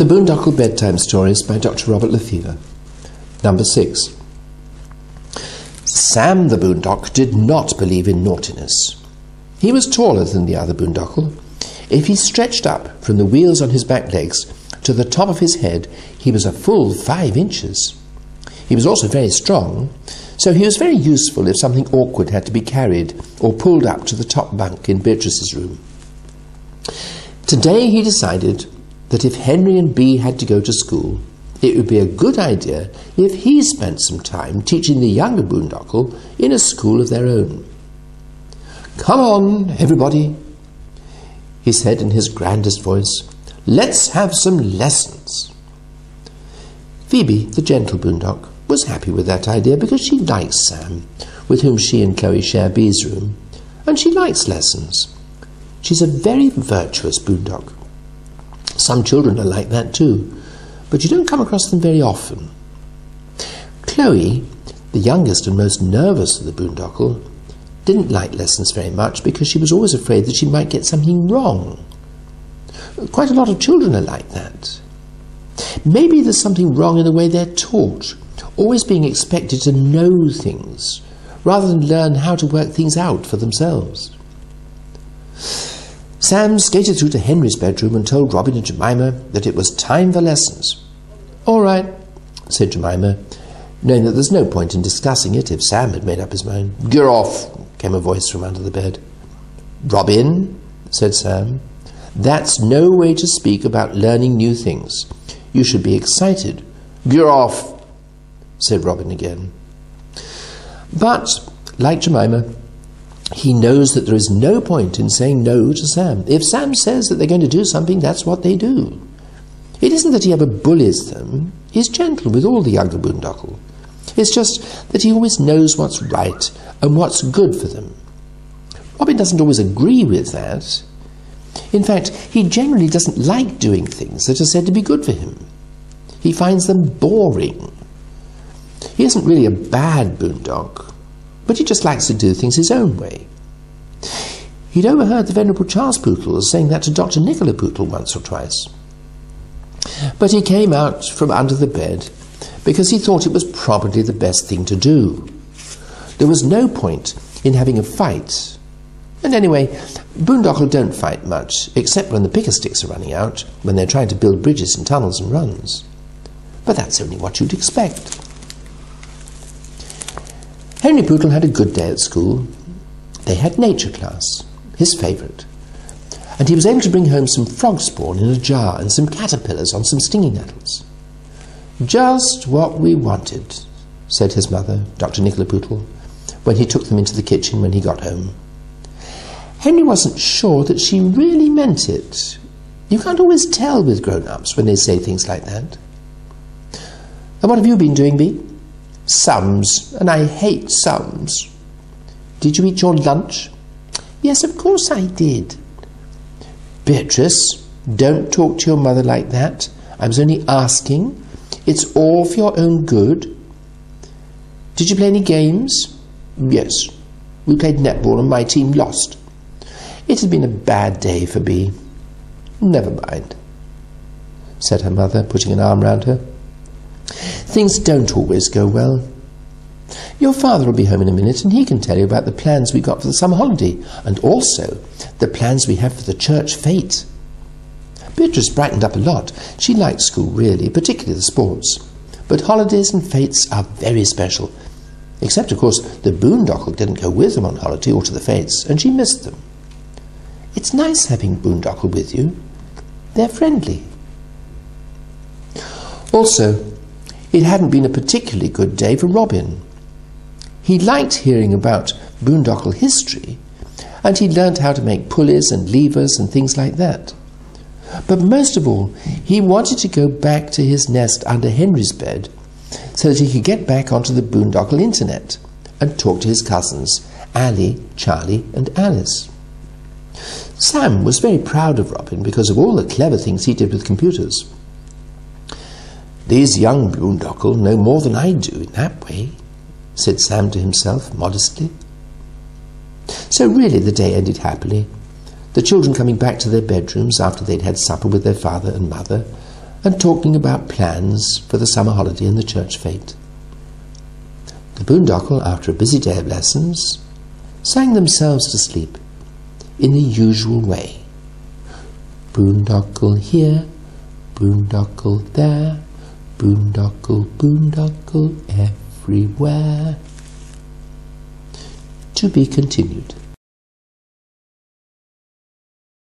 The Boondokl Bedtime Stories by Dr. Robert Lefevre. Number 6. Sam the Boondok did not believe in naughtiness. He was taller than the other Boondokl. If he stretched up from the wheels on his back legs to the top of his head, he was a full 5 inches. He was also very strong, so he was very useful if something awkward had to be carried or pulled up to the top bunk in Beatrice's room. Today he decided that if Henry and Bee had to go to school, it would be a good idea if he spent some time teaching the younger Boondokl in a school of their own. "Come on, everybody," he said in his grandest voice. "Let's have some lessons." Phoebe, the gentle Boondok, was happy with that idea because she likes Sam, with whom she and Chloe share Bee's room, and she likes lessons. She's a very virtuous Boondok. Some children are like that too, but you don't come across them very often. Chloe, the youngest and most nervous of the Boondokl, didn't like lessons very much because she was always afraid that she might get something wrong. Quite a lot of children are like that. Maybe there's something wrong in the way they're taught, always being expected to know things, rather than learn how to work things out for themselves. Sam skated through to Henry's bedroom and told Robin and Jemima that it was time for lessons. "All right," said Jemima, knowing that there's no point in discussing it if Sam had made up his mind. "Get off," came a voice from under the bed. "Robin," said Sam, "that's no way to speak about learning new things. You should be excited." "Get off," said Robin again. But, like Jemima, he knows that there is no point in saying no to Sam. If Sam says that they're going to do something, that's what they do. It isn't that he ever bullies them. He's gentle with all the younger Boondokl. It's just that he always knows what's right and what's good for them. Robin doesn't always agree with that. In fact, he generally doesn't like doing things that are said to be good for him. He finds them boring. He isn't really a bad Boondok, but he just likes to do things his own way. He'd overheard the Venerable Charles Boondokl saying that to Dr. Nicola Boondokl once or twice. But he came out from under the bed because he thought it was probably the best thing to do. There was no point in having a fight. And anyway, Boondokl don't fight much, except when the picker sticks are running out, when they're trying to build bridges and tunnels and runs. But that's only what you'd expect. Henry Boondokl had a good day at school. They had nature class, his favourite, and he was able to bring home some frog spawn in a jar and some caterpillars on some stinging nettles. "Just what we wanted," said his mother, Dr. Nicola Boondokl, when he took them into the kitchen when he got home. Henry wasn't sure that she really meant it. You can't always tell with grown-ups when they say things like that. "And what have you been doing, Bee?" "Sums, and I hate sums." "Did you eat your lunch?" "Yes, of course I did." "Beatrice, don't talk to your mother like that. I was only asking. It's all for your own good." "Did you play any games?" "Yes, we played netball and my team lost." It had been a bad day for Bee. "Never mind," said her mother, putting an arm round her. "Things don't always go well. Your father will be home in a minute and he can tell you about the plans we got for the summer holiday and also the plans we have for the church fete." Beatrice brightened up a lot. She liked school, really, particularly the sports. But holidays and fetes are very special. Except, of course, the Boondokl didn't go with them on holiday or to the fetes, and she missed them. It's nice having Boondokl with you. They're friendly. Also, it hadn't been a particularly good day for Robin. He liked hearing about Boondokl history, and he learnt how to make pulleys and levers and things like that. But most of all, he wanted to go back to his nest under Henry's bed so that he could get back onto the Boondokl internet and talk to his cousins, Ali, Charlie and Alice. Sam was very proud of Robin because of all the clever things he did with computers. "These young Boondokl know more than I do in that way," said Sam to himself modestly. So really the day ended happily, the children coming back to their bedrooms after they'd had supper with their father and mother, and talking about plans for the summer holiday and the church fete. The Boondokl, after a busy day of lessons, sang themselves to sleep in the usual way. Boondokl here, Boondokl there, Boondokl, Boondokl everywhere. To be continued.